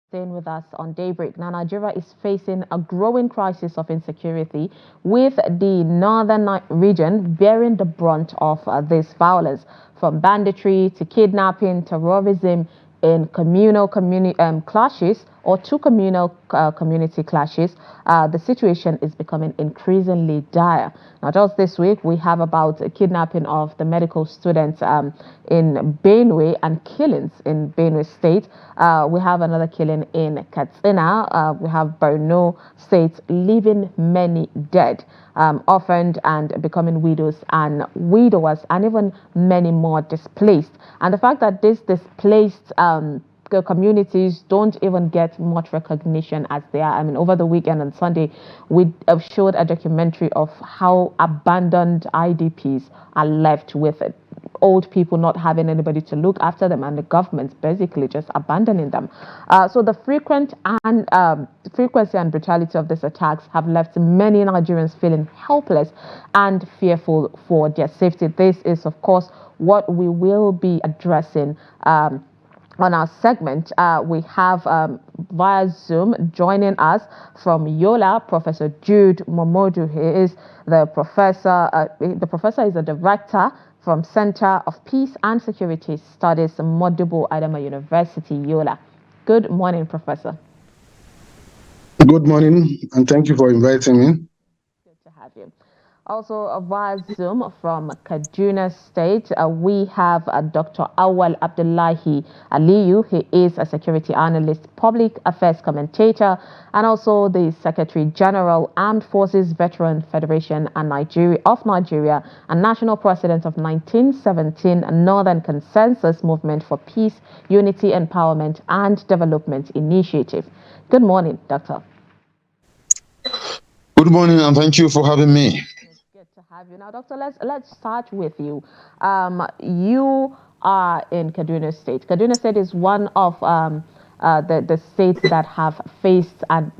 Staying with us on Daybreak. Now, Nigeria is facing a growing crisis of insecurity, with the northern region bearing the brunt of this violence, from banditry to kidnapping, terrorism, in clashes or two communal community clashes. The situation is becoming increasingly dire. Now, just this week, we have about a kidnapping of the medical students in Benue and killings in Benue State. We have another killing in Katsina. We have Borno State, leaving many dead, orphaned and becoming widows and widowers, and even many more displaced. And the fact that these displaced the communities don't even get much recognition as they are. I mean, over the weekend on Sunday, we showed a documentary of how abandoned IDPs are left with it. Old people not having anybody to look after them, and the government basically just abandoning them. So the frequency and brutality of these attacks have left many Nigerians feeling helpless and fearful for their safety. This is, of course, what we will be addressing on our segment. We have via Zoom joining us from Yola, Professor Jude Momodu. He is the professor. The professor is a director from Center of Peace and Security Studies, Modibo Adama University, Yola. Good morning, Professor. Good morning, and thank you for inviting me. Good to have you. Also via Zoom from Kaduna State, we have Dr. Awal Abdullahi Aliyu. He is a security analyst, public affairs commentator, and also the Secretary General, Armed Forces Veteran Federation and of Nigeria, and National President of 1917 Northern Consensus Movement for Peace, Unity, Empowerment, and Development Initiative. Good morning, Doctor. Good morning, and thank you for having me. Have you now, Doctor? Let's start with you. You are in Kaduna State. Kaduna State is one of the states that have faced and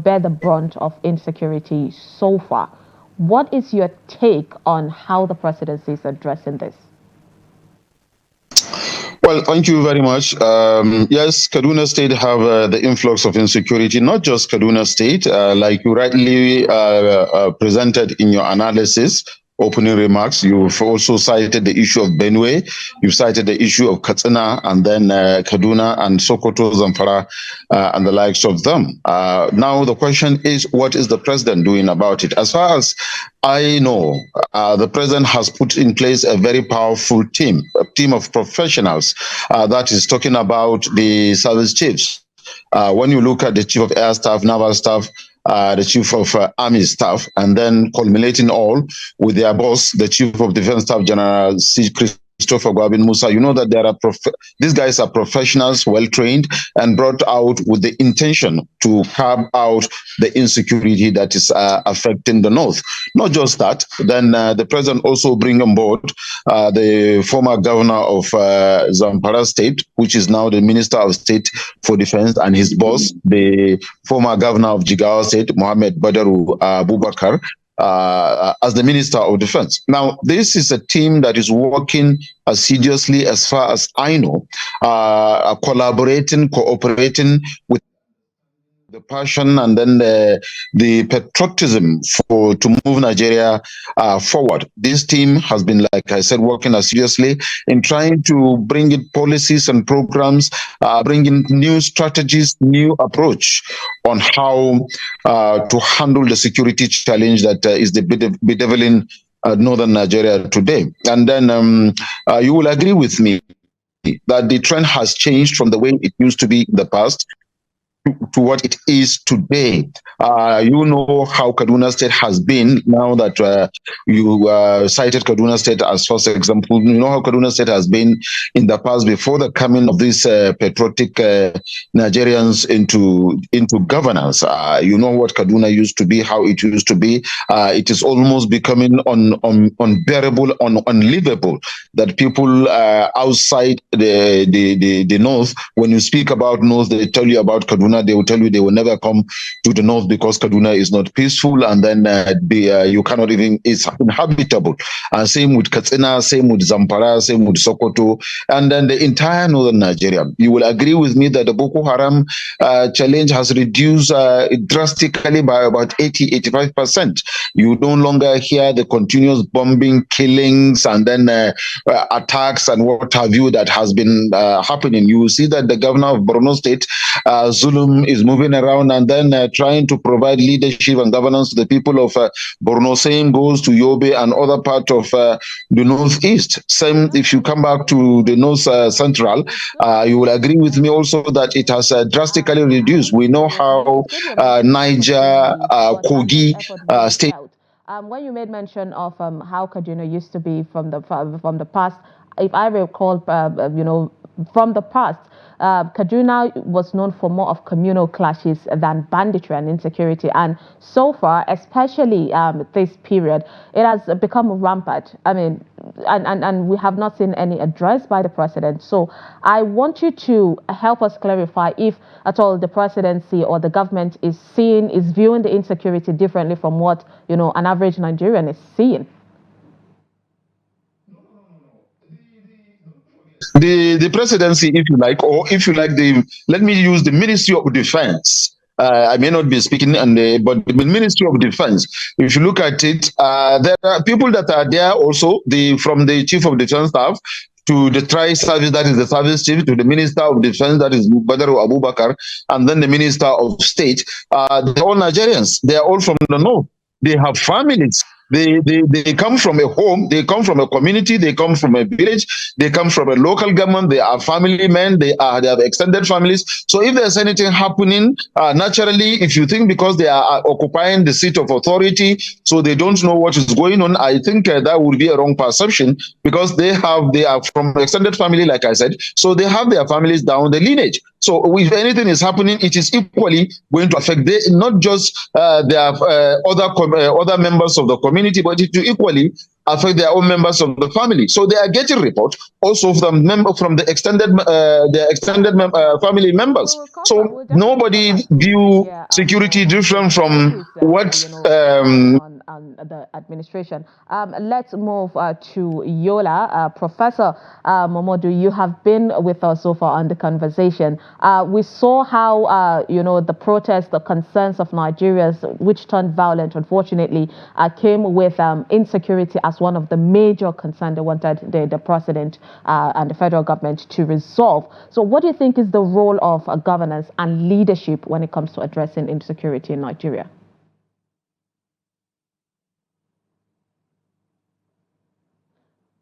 bear the brunt of insecurity so far. What is your take on how the presidency is addressing this? Well, thank you very much. Yes, Kaduna State have the influx of insecurity, not just Kaduna State, like you rightly presented in your analysis, opening remarks. You've also cited the issue of Benue, you've cited the issue of Katsina, and then Kaduna and Sokoto, Zamfara, and the likes of them. Now, the question is, what is the president doing about it? As far as I know, the president has put in place a very powerful team, a team of professionals that is talking about the service chiefs. When you look at the chief of air staff, naval staff, the chief of army staff, and then culminating all with their boss, the chief of defense staff, General C. Christopher Gwabin Musa, you know that there are these guys are professionals, well trained, and brought out with the intention to carve out the insecurity that is affecting the north. Not just that, then the president also bring on board the former governor of Zamfara State, which is now the Minister of State for Defense, and his boss, the former governor of Jigawa State, Mohammed Badaru Abubakar, as the Minister of Defense. Now, this is a team that is working assiduously, as far as I know, cooperating with the passion and then the patriotism to move Nigeria forward. This team has been, like I said, working assiduously in trying to bring in policies and programs, bring in new strategies, new approach on how to handle the security challenge that is the bedeviling northern Nigeria today. And then you will agree with me that the trend has changed from the way it used to be in the past to what it is today. You know how Kaduna State has been. Now that you cited Kaduna State as first example, you know how Kaduna State has been in the past before the coming of these patriotic Nigerians into governance. You know what Kaduna used to be, how it used to be. It is almost becoming unbearable, unlivable, that people outside the north, when you speak about north, they tell you about Kaduna Kaduna, they will tell you they will never come to the north because Kaduna is not peaceful, and then you cannot even, it's inhabitable. And same with Katsina, same with Zamfara, same with Sokoto, and then the entire northern Nigeria. You will agree with me that the Boko Haram challenge has reduced drastically by about 80-85%. You no longer hear the continuous bombing, killings, and then attacks and what have you that has been happening. You will see that the governor of Borno State, Zulum, is moving around and then trying to provide leadership and governance to the people of Borno. Same goes to Yobe and other part of the northeast. Same if you come back to the north central, you will agree with me also that it has drastically reduced. We know how Niger, Kogi state. When you made mention of how Kaduna used to be from the past, if I recall, from the past, Kaduna was known for more of communal clashes than banditry and insecurity. And so far, especially this period, it has become rampant. I mean, and we have not seen any address by the president. So I want you to help us clarify if at all the presidency or the government is viewing the insecurity differently from what, an average Nigerian is seeing. The presidency, if you like, or if you like, let me use the Ministry of Defense. I may not be speaking but the Ministry of Defense. If you look at it, there are people that are there also, from the Chief of Defense Staff to the Tri-Service, that is the service chief, to the Minister of Defense, that is Badaru Abubakar, and then the Minister of State. They're all Nigerians. They are all from the north. They have families. They come from a home, they come from a community, they come from a village, they come from a local government, they are family men, they have extended families. So if there's anything happening, naturally, if you think because they are occupying the seat of authority, so they don't know what is going on, I think that would be a wrong perception, because they are from extended family, like I said, so they have their families down the lineage. So if anything is happening, it is equally going to affect not just their other members of the community, but it will equally affect their own members of the family. So they are getting reports also from the extended family members. So nobody view security different from what on the administration. Let's move to Yola. Professor Momodu, you have been with us so far on the conversation. We saw how, the protests, the concerns of Nigerians, which turned violent, unfortunately, came with insecurity as one of the major concerns they wanted the president and the federal government to resolve. So what do you think is the role of governance and leadership when it comes to addressing insecurity in Nigeria?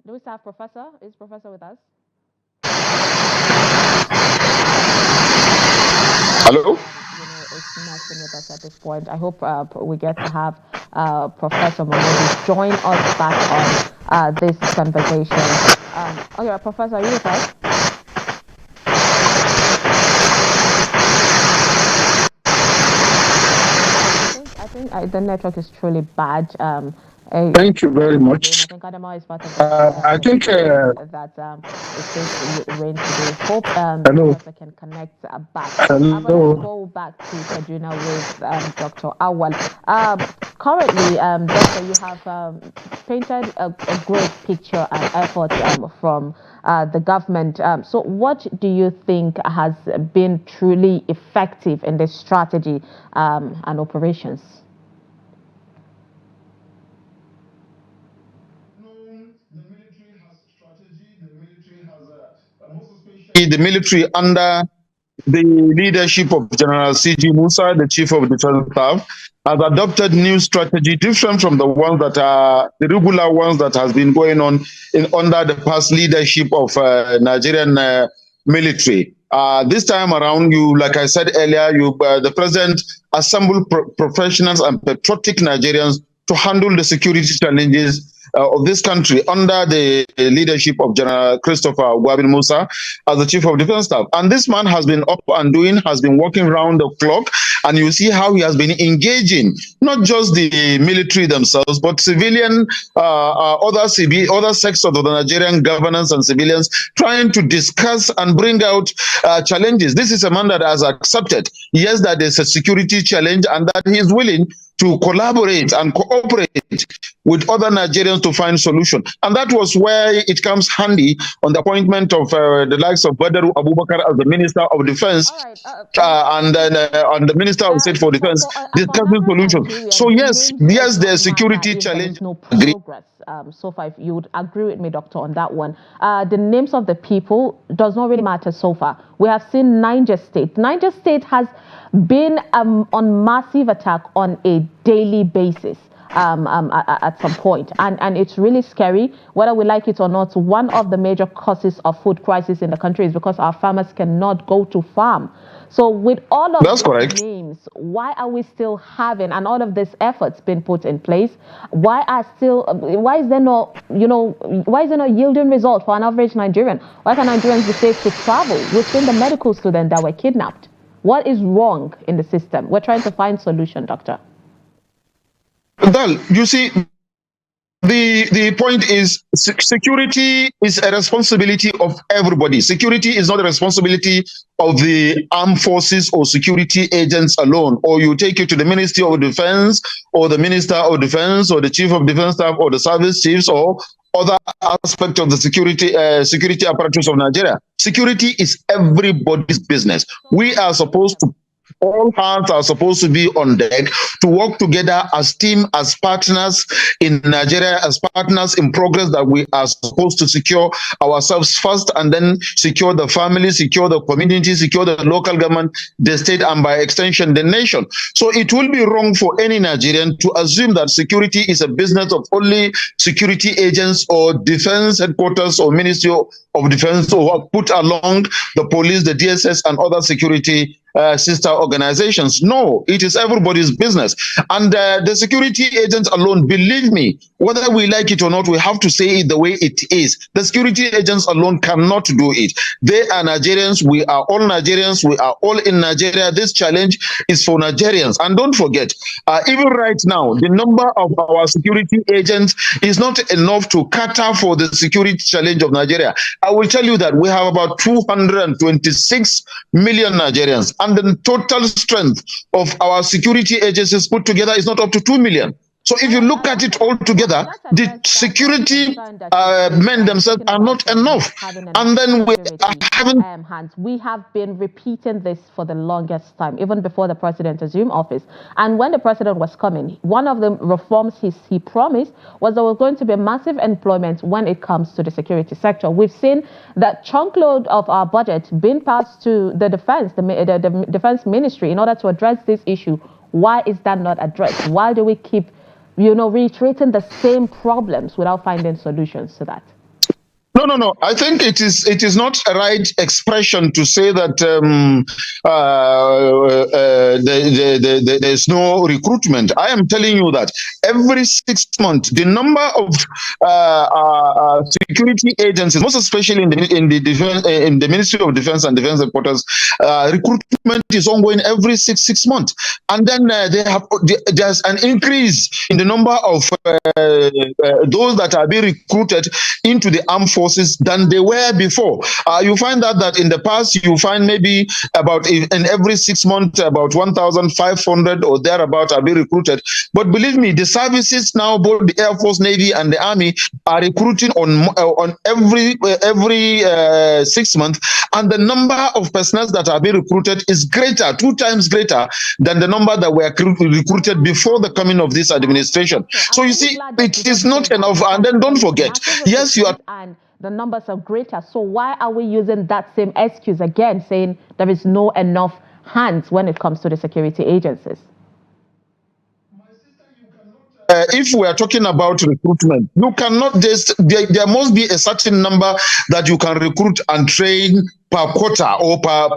Do we have Professor? Is Professor with us? Hello? It's nothing with us at this point. I hope we get to have Professor Momodu join us back on this conversation. Okay, Professor, are you with us? I think the network is truly bad. Thank you very much. I think Adama is part of the I think that it says rain today. Hope hello. Professor can connect back. Hello. But let's go back to Kaduna with Dr. Awal. Currently, Doctor, you have painted a great picture and effort from the government. So what do you think has been truly effective in this strategy and operations? The military under the leadership of General C.G. Musa, the Chief of Defense Staff, has adopted new strategy different from the ones that are the regular ones that has been going on under the past leadership of Nigerian military. This time around, like I said earlier, the president assembled professionals and patriotic Nigerians to handle the security challenges of this country under the leadership of General Christopher Gwabin Musa as the Chief of Defense Staff. And this man has been up and doing, has been working round the clock, and you see how he has been engaging not just the military themselves, but civilian, other sectors of the Nigerian governance and civilians, trying to discuss and bring out challenges. This is a man that has accepted, yes, that there's a security challenge and that he is willing to collaborate and cooperate with other Nigerians to find solution. And that was where it comes handy on the appointment of the likes of Badaru Abubakar as the Minister of Defense, and then on the Minister of State for Defense, discussing solutions. So yes, there's security challenge. No progress so far. If you would agree with me, Doctor, on that one. The names of the people does not really matter so far. We have seen Niger State. Niger State has been on massive attack on a daily basis at some point, and it's really scary. Whether we like it or not, one of the major causes of food crisis in the country is because our farmers cannot go to farm. So with all of these names, why are we still having, and all of this efforts being put in place, why is there no yielding result for an average Nigerian? Why can Nigerians be safe to travel? We've seen the medical students that were kidnapped. What is wrong in the system? We're trying to find solution, Doctor. Well, you see, the point is security is a responsibility of everybody. Security is not a responsibility of the armed forces or security agents alone. Or you take it to the Ministry of Defense or the Minister of Defense or the Chief of Defense Staff or the service chiefs or other aspect of the security apparatus of Nigeria. Security is everybody's business. We are supposed to, all hands are supposed to be on deck to work together as team, as partners in Nigeria, as partners in progress, that we are supposed to secure ourselves first and then secure the family, secure the community, secure the local government, the state, and by extension, the nation. So it will be wrong for any Nigerian to assume that security is a business of only security agents or defense headquarters or Ministry of Defense, or put along the police, the DSS, and other security sister organizations. No, it is everybody's business. And the security agents alone, believe me, whether we like it or not, we have to say it the way it is. The security agents alone cannot do it. They are Nigerians. We are all Nigerians. We are all in Nigeria. This challenge is for Nigerians. And don't forget, even right now, the number of our security agents is not enough to cater for the security challenge of Nigeria. I will tell you that we have about 226 million Nigerians, and the total strength of our security agencies put together is not up to 2 million. So if you look at it all together, the security men themselves are not enough. And then we are having... We have been repeating this for the longest time, even before the president assumed office. And when the president was coming, one of the reforms he promised was there was going to be massive employment when it comes to the security sector. We've seen that chunk load of our budget being passed to the defense, the defense ministry, in order to address this issue. Why is that not addressed? Why do we keep reiterating the same problems without finding solutions to that? No. I think it is not a right expression to say that there's no recruitment. I am telling you that every 6 months, the number of security agencies, most especially in the Ministry of Defense and Defense Headquarters, recruitment is ongoing every six months, and then there's an increase in the number of those that are being recruited into the armed forces than they were before. You find that in the past, you find maybe about in every 6 months, about 1,500 or thereabout are being recruited. But believe me, the services now, both the Air Force, Navy, and the Army, are recruiting on every 6 months, and the number of personnel that are being recruited is greater, 2 times greater than the number that were recruited before the coming of this administration. So you see, it is not enough. And then don't forget, yes, you are... And the numbers are greater. So why are we using that same excuse again, saying there is no enough hands when it comes to the security agencies? If we are talking about recruitment, you cannot just, there must be a certain number that you can recruit and train per quarter or per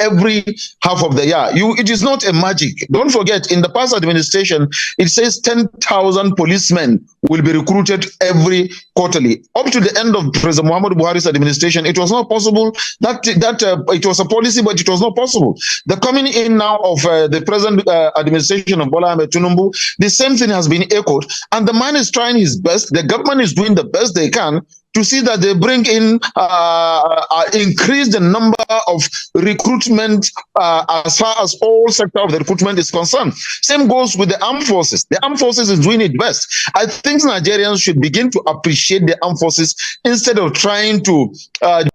every half of the year. It is not a magic. Don't forget, in the past administration, it says 10,000 policemen will be recruited every quarterly. Up to the end of President Muhammad Buhari's administration, it was not possible. It was a policy, but it was not possible. The coming in now of the present administration of Bola Ahmed Tinubu, the same thing has been echoed, and the man is trying his best. The government is doing the best they can to see that they bring in, increase the number of recruitment as far as all sector of the recruitment is concerned. Same goes with the armed forces. The armed forces is doing it best. I think Nigerians should begin to appreciate the armed forces instead of trying to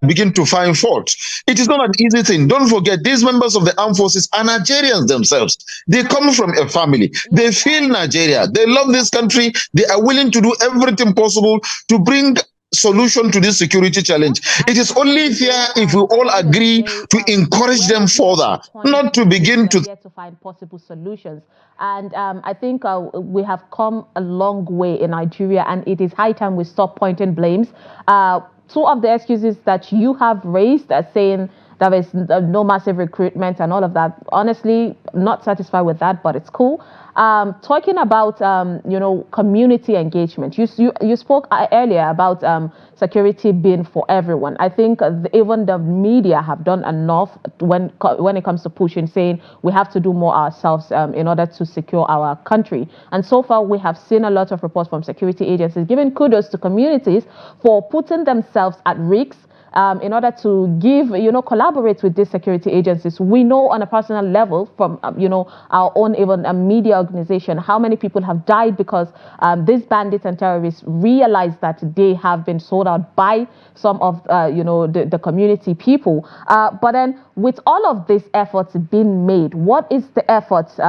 begin to find fault. It is not an easy thing. Don't forget, these members of the armed forces are Nigerians themselves. They come from a family. They feel Nigeria. They love this country. They are willing to do everything possible to bring solution to this security challenge. It is only fair if we all agree to encourage them further, not to begin to find possible solutions. And I think we have come a long way in Nigeria, and it is high time we stop pointing blames. Two of the excuses that you have raised, saying there is no massive recruitment and all of that, honestly, not satisfied with that, but it's cool. Talking about community engagement, you spoke earlier about security being for everyone. I think even the media have done enough when it comes to pushing, saying we have to do more ourselves in order to secure our country. And so far, we have seen a lot of reports from security agencies giving kudos to communities for putting themselves at risk in order to collaborate with these security agencies. We know on a personal level from, our own even a media organization, how many people have died because these bandits and terrorists realized that they have been sold out by some of, the community people. But then with all of these efforts being made, what is the efforts,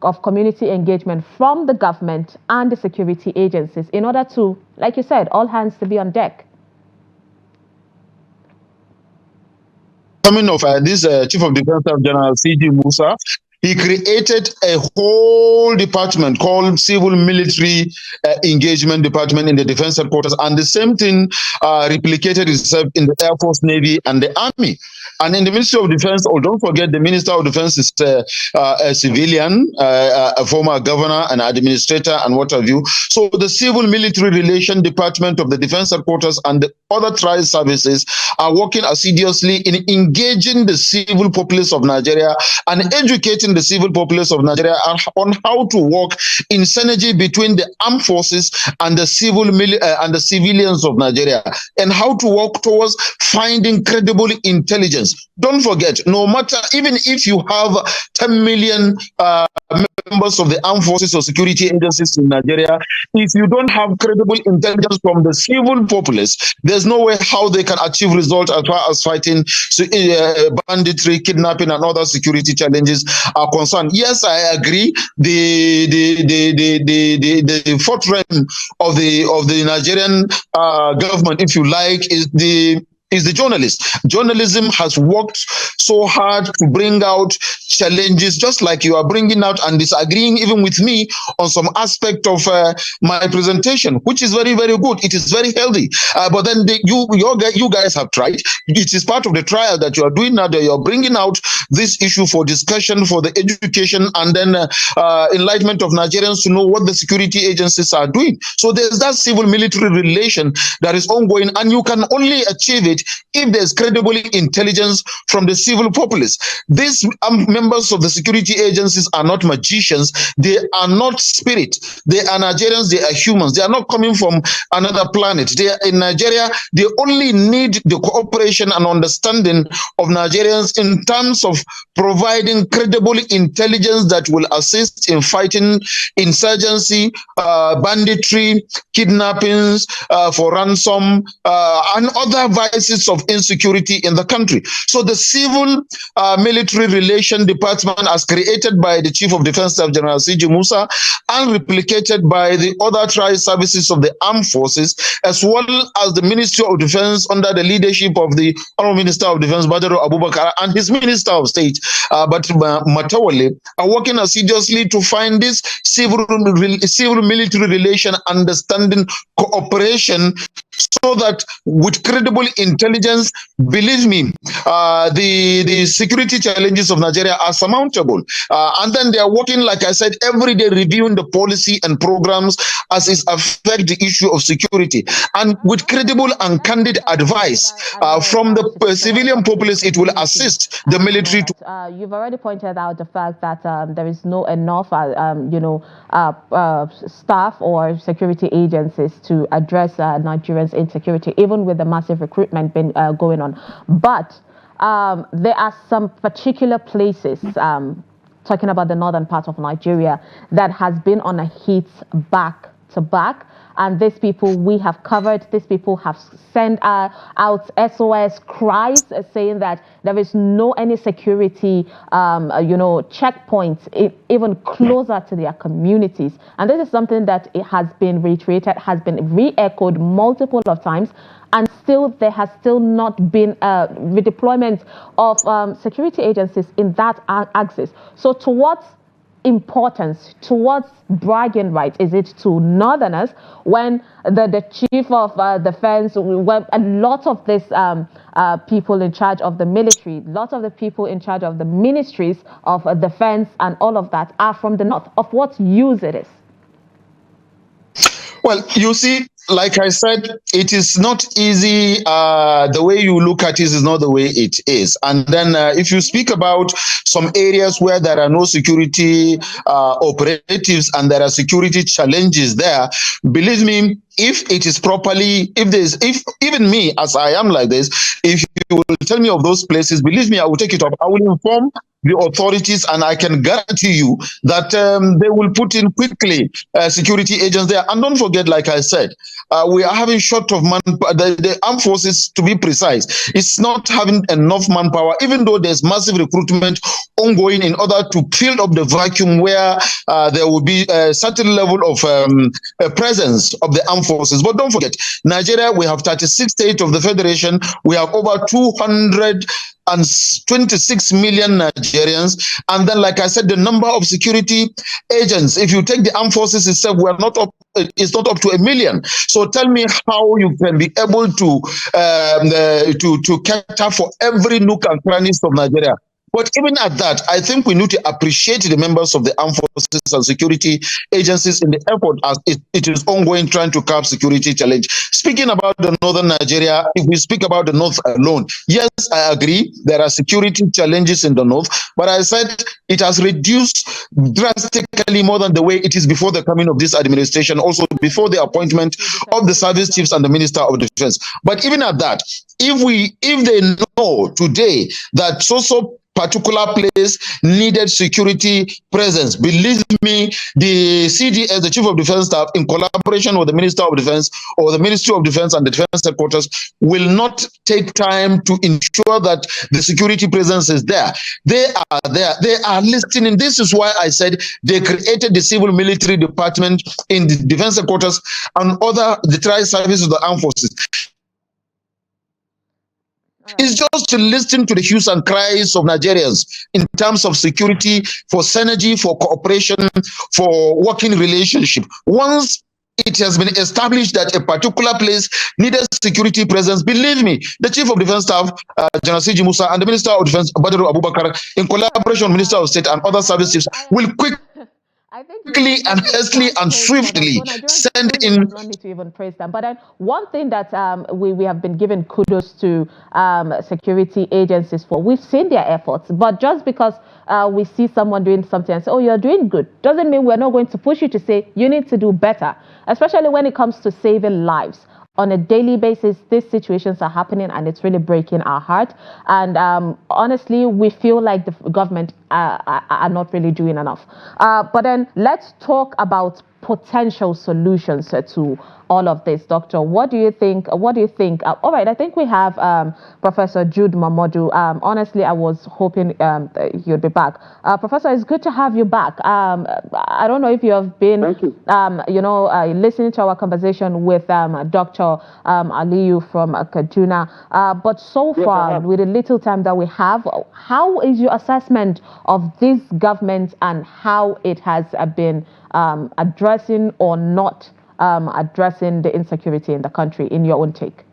of community engagement from the government and the security agencies in order to, like you said, all hands to be on deck? Coming of this Chief of Defense Staff General C.G. Musa, he created a whole department called Civil Military Engagement Department in the Defense Headquarters, and the same thing replicated itself in the Air Force, Navy, and the Army. And in the Ministry of Defense, don't forget, the Minister of Defense is a civilian, a former governor, an administrator, and what have you. So the Civil Military Relation Department of the Defense Headquarters and the other trial services are working assiduously in engaging the civil populace of Nigeria and educating the civil populace of Nigeria on how to work in synergy between the armed forces and the civilians of Nigeria, and how to work towards finding credible intelligence. Don't forget, no matter, even if you have 10 million members of the armed forces or security agencies in Nigeria, if you don't have credible intelligence from the civil populace, there's no way how they can achieve results as far as fighting banditry, kidnapping, and other security challenges are concerned. Yes, I agree. The fourth realm of the Nigerian government, if you like, is the journalist. Journalism has worked so hard to bring out challenges, just like you are bringing out and disagreeing even with me on some aspect of my presentation, which is very, very good. It is very healthy. But then you guys have tried. It is part of the trial that you are doing now, that you are bringing out this issue for discussion, for the education, and then enlightenment of Nigerians to know what the security agencies are doing. So there's that civil-military relation that is ongoing, and you can only achieve it if there's credible intelligence from the civil populace. These members of the security agencies are not magicians. They are not spirit. They are Nigerians. They are humans. They are not coming from another planet. They are in Nigeria. They only need the cooperation and understanding of Nigerians in terms of providing credible intelligence that will assist in fighting insurgency, banditry, kidnappings for ransom, and other vices of insecurity in the country. So the Civil Military Relation Department, as created by the Chief of Defense Staff General C.G. Musa and replicated by the other trial services of the armed forces, as well as the Ministry of Defense under the leadership of the Honorable Minister of Defense Badaro Abubakar and his Minister of State Matawale, are working assiduously to find this civil military relation understanding cooperation so that with credible intelligence, believe me, the security challenges of Nigeria are surmountable. And then they are working, like I said, every day reviewing the policy and programs as it affect the issue of security. And with credible and candid advice from the civilian populace, it will assist the military to. You've already pointed out the fact that there is no enough, staff or security agencies to address Nigerians' insecurity, even with the massive recruitment been going on. But there are some particular places, talking about the northern part of Nigeria, that has been on a hit back to back. And these people we have covered, these people have sent out SOS cries saying that there is no any security, checkpoints even closer to their communities. And this is something that it has been reiterated, has been re-echoed multiple of times. And still, there has still not been a redeployment of security agencies in that axis. So to what importance, towards bragging rights, is it to northerners when the chief of defense, when a lot of these people in charge of the military, lots of the people in charge of the ministries of defense and all of that are from the north? Of what use it is? Well, you see, like I said, it is not easy. The way you look at it is not the way it is. And then if you speak about some areas where there are no security operatives and there are security challenges there, believe me, if it is properly, if even me, as I am like this, if you will tell me of those places, believe me, I will take it up. I will inform the authorities, and I can guarantee you that they will put in quickly security agents there. And don't forget, like I said, we are having short of manpower. The armed forces, to be precise, it's not having enough manpower, even though there's massive recruitment ongoing in order to fill up the vacuum where there will be a certain level of presence of the armed forces. But don't forget, Nigeria, we have 36 states of the federation. We have over 226 million Nigerians. And then, like I said, the number of security agents, if you take the armed forces itself, we are not up, it's not up to 1 million. So tell me how you can be able to cater for every nook and crannies of Nigeria. But even at that, I think we need to appreciate the members of the armed forces and security agencies in the effort as it is ongoing trying to curb security challenge. Speaking about the northern Nigeria, if we speak about the north alone, yes, I agree, there are security challenges in the north, but I said it has reduced drastically more than the way it is before the coming of this administration, also before the appointment of the service chiefs and the Minister of Defense. But even at that, if they know today that so particular place needed security presence, believe me, the CDS, the Chief of Defense Staff, in collaboration with the Minister of Defense or the Ministry of Defense and the Defense Headquarters, will not take time to ensure that the security presence is there. They are there. They are listening. This is why I said they created the Civil Military Department in the Defense Headquarters and the tri-services of the armed forces. It's just to listen to the hues and cries of Nigerians in terms of security, for synergy, for cooperation, for working relationship. Once it has been established that a particular place needed security presence, believe me, the Chief of Defense Staff, General C.G. Musa, and the Minister of Defense, Badru Abubakar, in collaboration with Minister of State and other services, will quickly and hastily and swiftly send in. No need to even praise them. But then one thing that we have been giving kudos to security agencies for, we've seen their efforts, but just because we see someone doing something and say, oh, you're doing good, doesn't mean we're not going to push you to say you need to do better, especially when it comes to saving lives. On a daily basis, these situations are happening and it's really breaking our heart. And honestly, we feel like the government are not really doing enough. But then let's talk about potential solutions to all of this. Doctor, what do you think? All right, I think we have Professor Jude Mamodu. Honestly, I was hoping you'd be back. Professor, it's good to have you back. I don't know if you have been, listening to our conversation with Dr. Aliyu from Kaduna. But so far, with the little time that we have, how is your assessment of this government and how it has been addressing or not addressing the insecurity in the country, in your own take?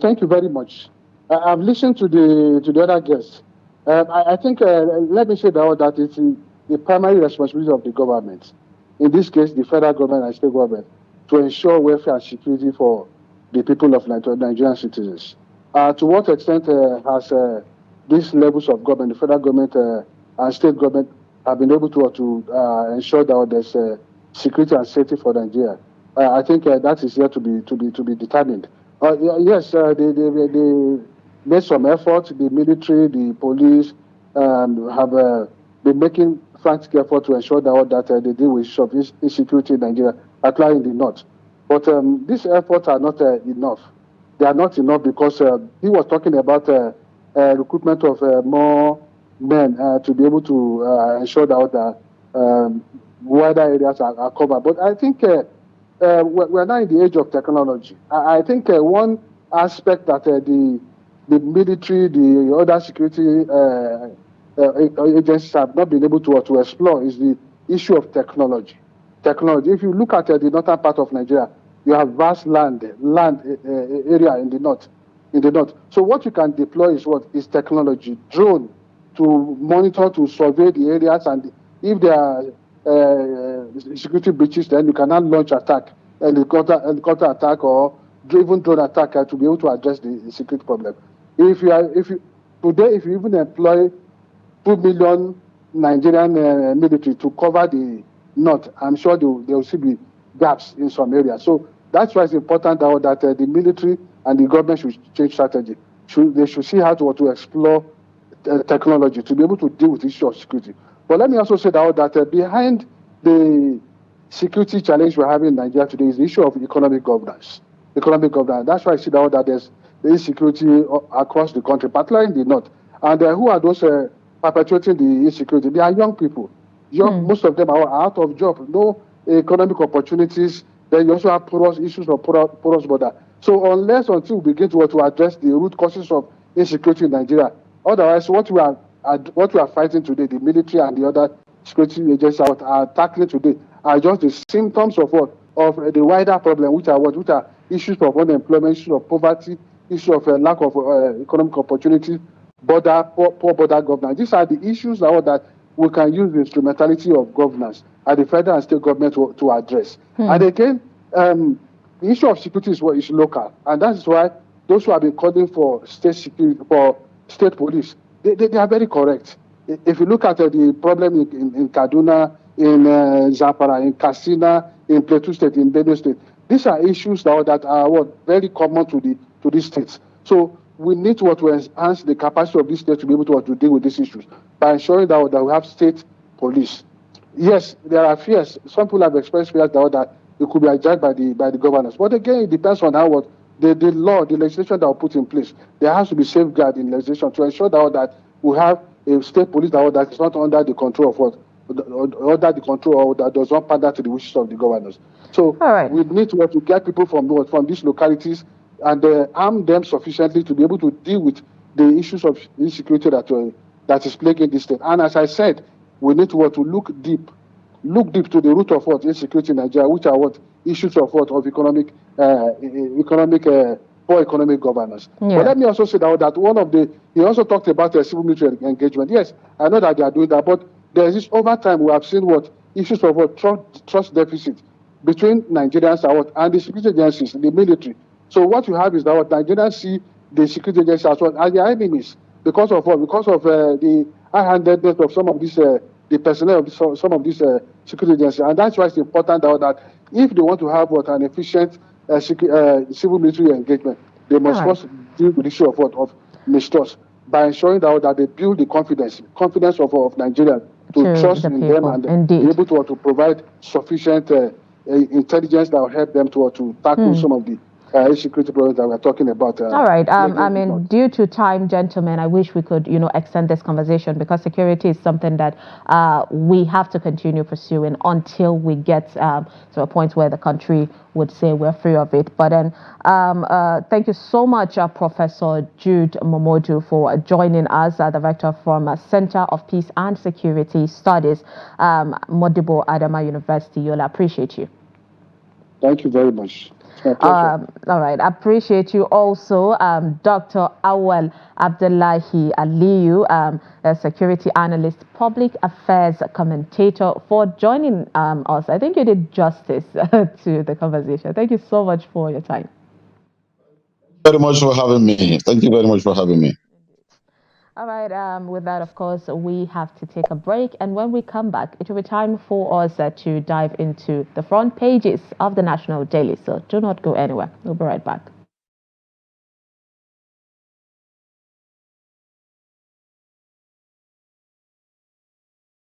Thank you very much. I've listened to the other guests. I think, let me say that it's the primary responsibility of the government, in this case, the federal government and state government, to ensure welfare and security for the people of Nigerian citizens. To what extent has these levels of government, the federal government and state government, have been able to ensure that there's security and safety for Nigeria? I think that is yet to be determined. Yes, they made some effort. The military, the police have been making frantic effort to ensure that they deal with issues of insecurity in Nigeria, particularly in the north. But these efforts are not enough. They are not enough because he was talking about recruitment of more men to be able to ensure that wider areas are covered. But I think we're now in the age of technology. I think one aspect that the military, the other security agencies have not been able to explore is the issue of technology. If you look at the northern part of Nigeria, you have vast land area in the north. So what you can deploy is technology, drone, to monitor, to survey the areas, and if there are security breaches, then you cannot launch attack, helicopter attack, or even drone attack to be able to address the security problem. If you even employ 2 million Nigerian military to cover the north, I'm sure there will still be gaps in some areas. So that's why it's important that the military and the government should change strategy. They should see how to explore technology to be able to deal with the issue of security. But let me also say that behind the security challenge we're having in Nigeria today is the issue of economic governance. That's why I see that there's the insecurity across the country, particularly in the north. And who are those perpetuating the insecurity? They are young people. Most of them are out of job, no economic opportunities. Then you also have issues of porous border. So until we begin to address the root causes of insecurity in Nigeria, otherwise what we are fighting today, the military and the other security agencies are tackling today, are just the symptoms of the wider problem, which are issues of unemployment, issues of poverty, issues of lack of economic opportunity, poor border governance. These are the issues that we can use the instrumentality of governance at the federal and state government to address. And again, the issue of security is local, and that is why those who have been calling for state security, for state police, they are very correct. If you look at the problem in Kaduna, in Zamfara, in Katsina, in Plateau State, in Benue State, these are issues that are very common to these states. So we need to enhance the capacity of these states to be able to deal with these issues by ensuring that we have state police. Yes, there are fears. Some people have expressed fears that it could be hijacked by the governors. But again, it depends on how the law, the legislation that will put in place. There has to be safeguard in legislation to ensure that we have a state police that is not under the control of under the control or that does not pander to the wishes of the governors. So we need to get people from these localities and arm them sufficiently to be able to deal with the issues of insecurity that is plaguing this state. And as I said, we need to look deep to the root of insecurity in Nigeria, which are issues of economic poor economic governance. Yeah. But let me also say that he also talked about civil military engagement. Yes, I know that they are doing that, but there is this over time we have seen issues of trust deficit between Nigerians and the security agencies, the military. So what you have is that Nigerians see the security agencies as their enemies because of the high-handedness of some of these the personnel of some of these security agencies, and that's why it's important that if they want to have an efficient civil military engagement, they must first deal with the issue of mistrust by ensuring that they build the confidence of Nigerians to trust in them and be able to provide sufficient intelligence that will help them to tackle some of the security problems that we're talking about. All right. Due to time, gentlemen, I wish we could, extend this conversation because security is something that we have to continue pursuing until we get to a point where the country would say we're free of it. But then, thank you so much, Professor Jude Momodu, for joining us, the Director from Center of Peace and Security Studies, Modibo Adama University. Yola, appreciate you. Thank you very much. It's my pleasure. All right. I appreciate you also, Dr. Awal Abdullahi Aliyu, a security analyst, public affairs commentator, for joining us. I think you did justice to the conversation. Thank you so much for your time. Very much for having me. Thank you very much for having me. All right, with that, of course, we have to take a break. And when we come back, it will be time for us to dive into the front pages of the National Daily. So do not go anywhere. We'll be right back.